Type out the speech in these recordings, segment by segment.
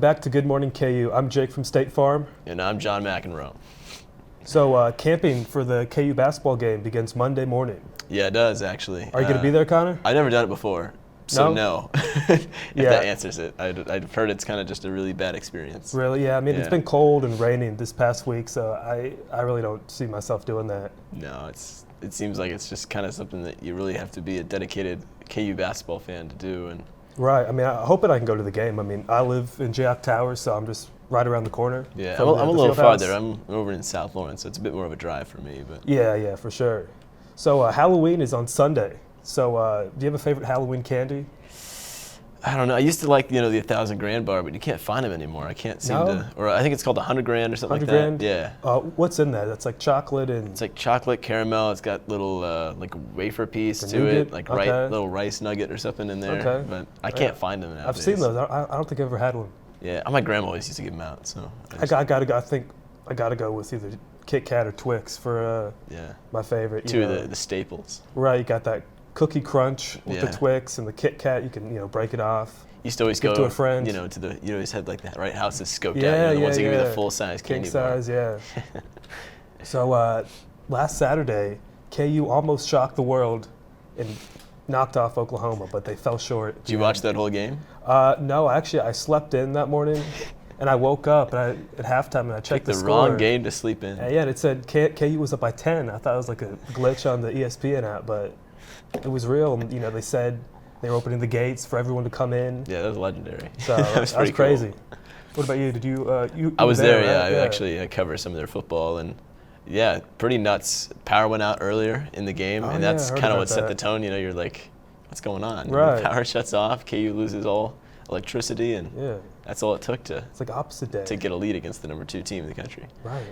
Welcome back to Good Morning KU. I'm Jake from State Farm. And I'm John McEnroe. So camping for the KU basketball game begins Monday morning. Yeah, it does, actually. Are you going to be there, Connor? I've never done it before, so no. If Yeah. that answers it. I've heard it's kind of just a really bad experience. Really? Yeah, I mean, it's been cold and raining this past week, so I really don't see myself doing that. No, it seems like it's just kind of something that you really have to be a dedicated KU basketball fan to do. And Right. I mean, I hope that I can go to the game. I mean, I live in Gmku Towers, so I'm just right around the corner. Yeah, from I'm a the little field house. farther. I'm over in South Lawrence, so it's a bit more of a drive for me. But Yeah, for sure. So Halloween is on Sunday. So do you have a favorite Halloween candy? I don't know. I used to like, the 1,000 grand bar, but you can't find them anymore. I can't seem to. Or I think it's called 100 grand or something 100 like grand? that. Yeah. What's in that? That's like chocolate and... It's like chocolate caramel. It's got little like wafer piece to nougat? it, like Okay. little rice nugget or something in there. Okay. But I can't find them nowadays. I've seen those. I don't think I've ever had one. Yeah, my grandma always used to give them out. So I gotta go. I think I gotta go with either Kit Kat or Twix for my favorite. Two of the staples. Right, you got that cookie crunch with the Yeah. Twix and the Kit Kat. You can break it off. Used to always Give go to a friend. you always had like that right houses scoped out. Yeah, The ones that give you yeah. the full size King candy size, bar. yeah. So last Saturday, KU almost shocked the world and knocked off Oklahoma, but they fell short. Did you watch that whole game? No, actually, I slept in that morning, and I woke up at halftime and I checked the The score. wrong game to sleep in. Yeah, and it said KU was up by 10. I thought it was like a glitch on the ESPN app, but it was real. And, they said they were opening the gates for everyone to come in. Yeah, that was legendary. So that was pretty crazy. Cool. What about you? Did you? I was there. Right? Yeah, I actually covered some of their football, and yeah, pretty nuts. Power went out earlier in the game, and that's kind of what set the tone. You're like, what's going on? Right. The power shuts off. KU loses all electricity, and that's all it took It's like opposite day to get a lead against the number 2 team in the country. Right.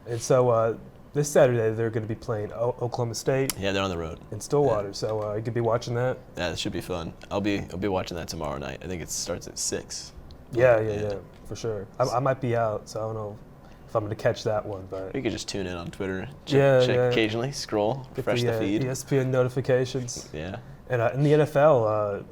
And so this Saturday they're going to be playing Oklahoma State. Yeah, they're on the road In Stillwater, so you could be watching that. Yeah, it should be fun. I'll be watching that tomorrow night. I think it starts at 6. Yeah, for sure. I might be out, so I don't know if I'm going to catch that one. But You could just tune in on Twitter. Yeah. Check occasionally, scroll, refresh the feed. ESPN notifications. Yeah. And in the NFL,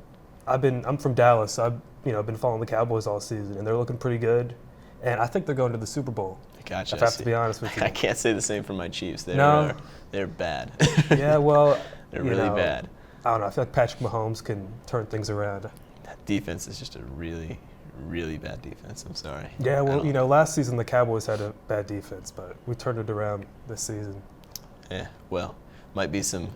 I'm from Dallas. So I've been following the Cowboys all season, and they're looking pretty good. And I think they're going to the Super Bowl. Gotcha. If I have to be honest with you. I can't say the same for my Chiefs. They're bad. Yeah, well, they're really bad. I don't know. I feel like Patrick Mahomes can turn things around. That defense is just a really, really bad defense. I'm sorry. Yeah, well, last season the Cowboys had a bad defense, but we turned it around this season. Yeah, well, might be some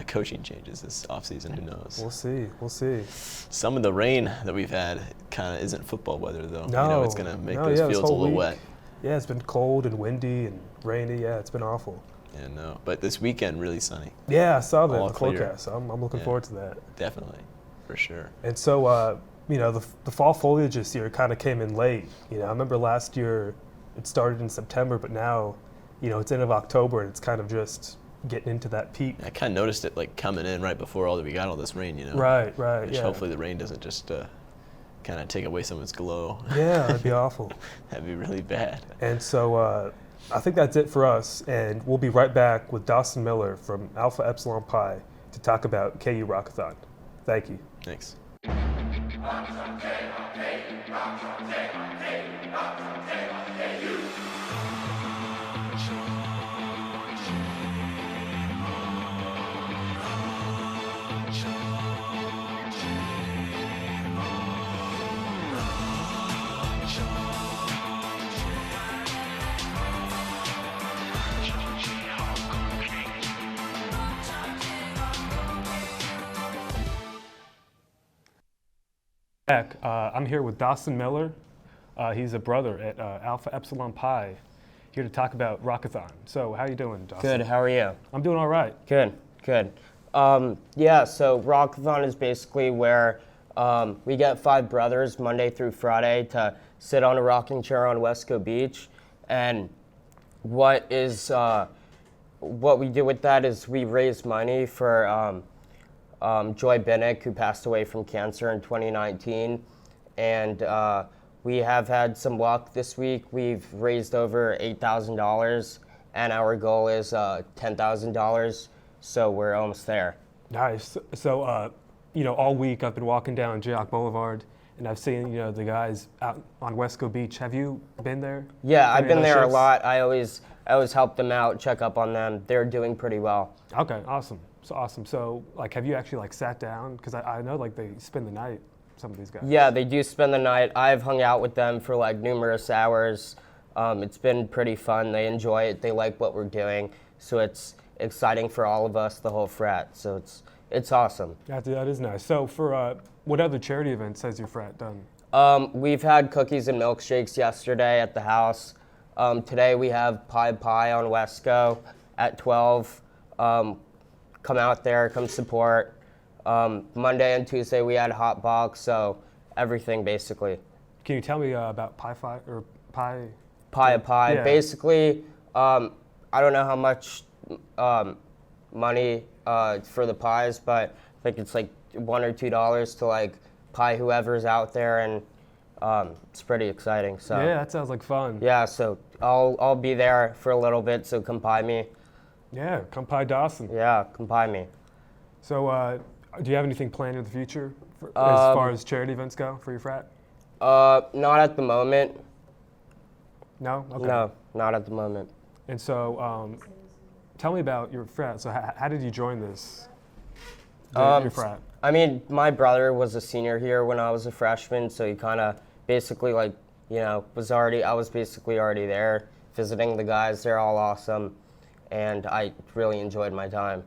coaching changes this offseason. Who knows? We'll see. Some of the rain that we've had kind of isn't football weather, though. No. It's going to make those fields a little wet. Yeah, it's been cold and windy and rainy. Yeah, it's been awful. Yeah, no. But this weekend, really sunny. Yeah, I saw that in All the clear. forecast. So I'm looking forward to that. Definitely, for sure. And so, the fall foliage this year kind of came in late. I remember last year it started in September, but now, it's end of October and it's kind of just getting into that peak. I kind of noticed it like coming in right before we got all this rain, Right, Which yeah. hopefully the rain doesn't just kind of take away some of its glow. Yeah, that'd be awful. That'd be really bad. And so I think that's it for us, and we'll be right back with Dawson Miller from Alpha Epsilon Pi to talk about KU Rockathon. Thank you. Thanks. Back. I'm here with Dawson Miller. He's a brother at Alpha Epsilon Pi, here to talk about Rockathon. So how you doing, Dawson? Good, how are you? I'm doing all right. Good. Yeah, so Rockathon is basically where we get 5 brothers Monday through Friday to sit on a rocking chair on Wesco Beach. And what we do with that is we raise money for Joy Binnick, who passed away from cancer in 2019. And we have had some luck this week. We've raised over $8,000, and our goal is $10,000. So we're almost there. Nice. So, all week I've been walking down Jayhawk Boulevard, and I've seen the guys out on Wesco Beach. Have you been there? Yeah, I've been there a shifts? lot. I always help them out, check up on them. They're doing pretty well. Okay, awesome. So like, have you actually like sat down? Because I know like they spend the night. Some of these guys. Yeah, they do spend the night. I've hung out with them for like numerous hours. It's been pretty fun. They enjoy it. They like what we're doing. So it's exciting for all of us, the whole frat. So it's awesome. That is nice. So for what other charity events has your frat done? We've had cookies and milkshakes yesterday at the house. Today we have AEPi on Wesco at 12. Come out there, come support. Monday and Tuesday we had hot box, so everything basically. Can you tell me about AEPi or Pi? AEPi. Yeah. Basically, I don't know how much money for the pies, but I think it's like $1 or $2 to like pie whoever's out there, and it's pretty exciting. So yeah, that sounds like fun. yeah, so I'll be there for a little bit, so come pie me. Yeah, come pie Dawson. Yeah, come pie me. So do you have anything planned in the future as far as charity events go for your frat? Not at the moment. No? Okay. No, not at the moment. And so tell me about your frat. So how did you join this, your frat? I mean, my brother was a senior here when I was a freshman, so he kind of basically I was basically already there visiting the guys. They're all awesome, and I really enjoyed my time.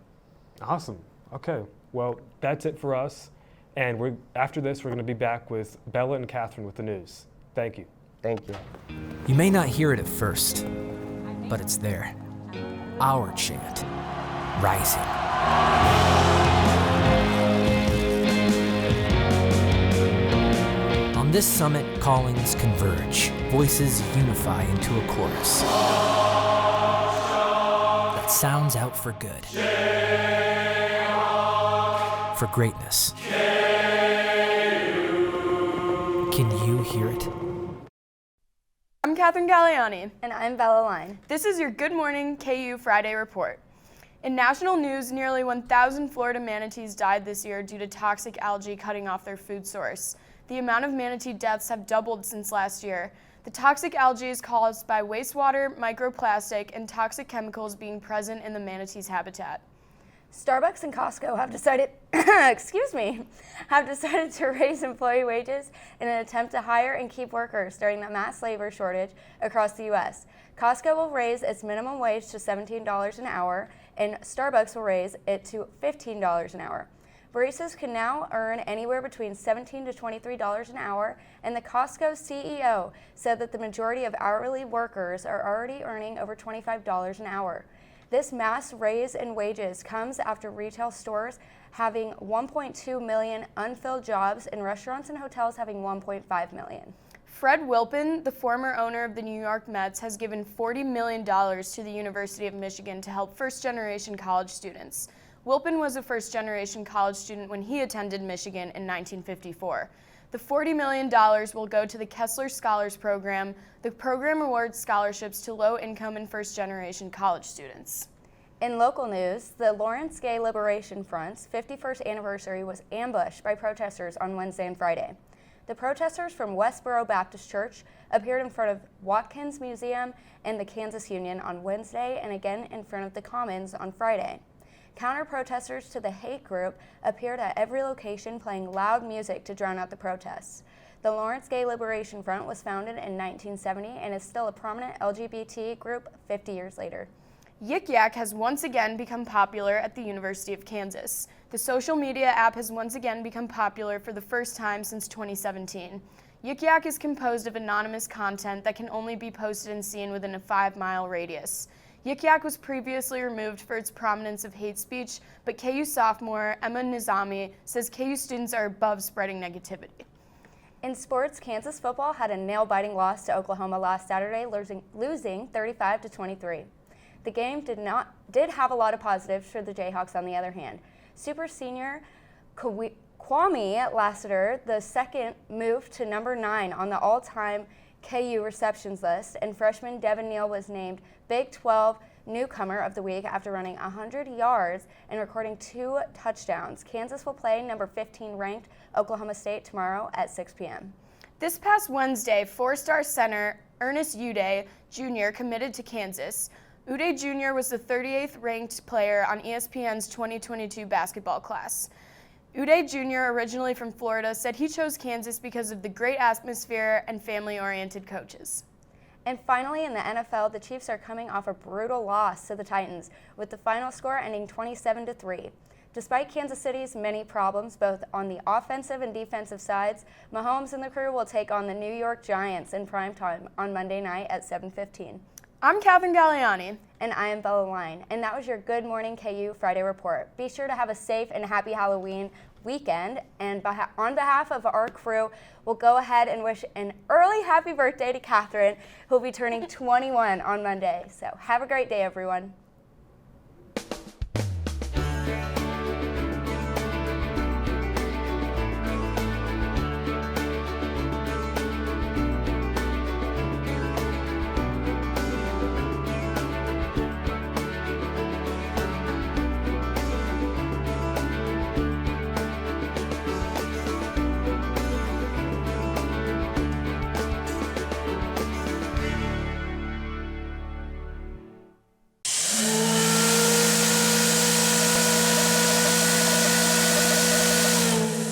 Awesome. Okay. Well, that's it for us. And after this, we're going to be back with Bella and Catherine with the news. Thank you. Thank you. You may not hear it at first, but it's there. Our chant, rising. On this summit, callings converge, voices unify into a chorus that sounds out for good, for greatness. Can you hear it? I'm Catherine Galliani. And I'm Bella Line. This is your Good Morning KU Friday report. In national news, nearly 1,000 Florida manatees died this year due to toxic algae cutting off their food source. The amount of manatee deaths have doubled since last year. The toxic algae is caused by wastewater, microplastic, and toxic chemicals being present in the manatee's habitat. Starbucks and Costco have decided, have decided to raise employee wages in an attempt to hire and keep workers during the mass labor shortage across the U.S. Costco will raise its minimum wage to $17 an hour, and Starbucks will raise it to $15 an hour. Baristas can now earn anywhere between $17 to $23 an hour, and the Costco CEO said that the majority of hourly workers are already earning over $25 an hour. This mass raise in wages comes after retail stores having 1.2 million unfilled jobs and restaurants and hotels having 1.5 million. Fred Wilpon, the former owner of the New York Mets, has given $40 million to the University of Michigan to help first-generation college students. Wilpon was a first-generation college student when he attended Michigan in 1954. The $40 million will go to the Kessler Scholars Program. The program awards scholarships to low-income and first-generation college students. In local news, the Lawrence Gay Liberation Front's 51st anniversary was ambushed by protesters on Wednesday and Friday. The protesters from Westboro Baptist Church appeared in front of Watkins Museum and the Kansas Union on Wednesday and again in front of the Commons on Friday. Counter-protesters to the hate group appeared at every location playing loud music to drown out the protests. The Lawrence Gay Liberation Front was founded in 1970 and is still a prominent LGBT group 50 years later. Yik Yak has once again become popular at the University of Kansas. The social media app has once again become popular for the first time since 2017. Yik Yak is composed of anonymous content that can only be posted and seen within a 5-mile radius. Yik Yak was previously removed for its prominence of hate speech, but KU sophomore Emma Nizami says KU students are above spreading negativity. In sports, Kansas football had a nail-biting loss to Oklahoma last Saturday, losing 35-23. The game did have a lot of positives for the Jayhawks on the other hand. Super senior Kwame Lassiter, the second, moved to number 9 on the all-time KU receptions list, and freshman Devin Neal was named Big 12 newcomer of the week after running 100 yards and recording 2 touchdowns. Kansas will play number 15 ranked Oklahoma State tomorrow at 6 p.m. This past Wednesday, 4-star center Ernest Uday Jr. committed to Kansas. Uday Jr. was the 38th ranked player on ESPN's 2022 basketball class. Uday Jr., originally from Florida, said he chose Kansas because of the great atmosphere and family-oriented coaches. And finally, in the NFL, the Chiefs are coming off a brutal loss to the Titans, with the final score ending 27-3. Despite Kansas City's many problems, both on the offensive and defensive sides, Mahomes and the crew will take on the New York Giants in primetime on Monday night at 7:15. I'm Calvin Galliani. And I am Bella Line. And that was your Good Morning KU Friday report. Be sure to have a safe and happy Halloween weekend. And on behalf of our crew, we'll go ahead and wish an early happy birthday to Catherine, who will be turning 21 on Monday. So have a great day, everyone.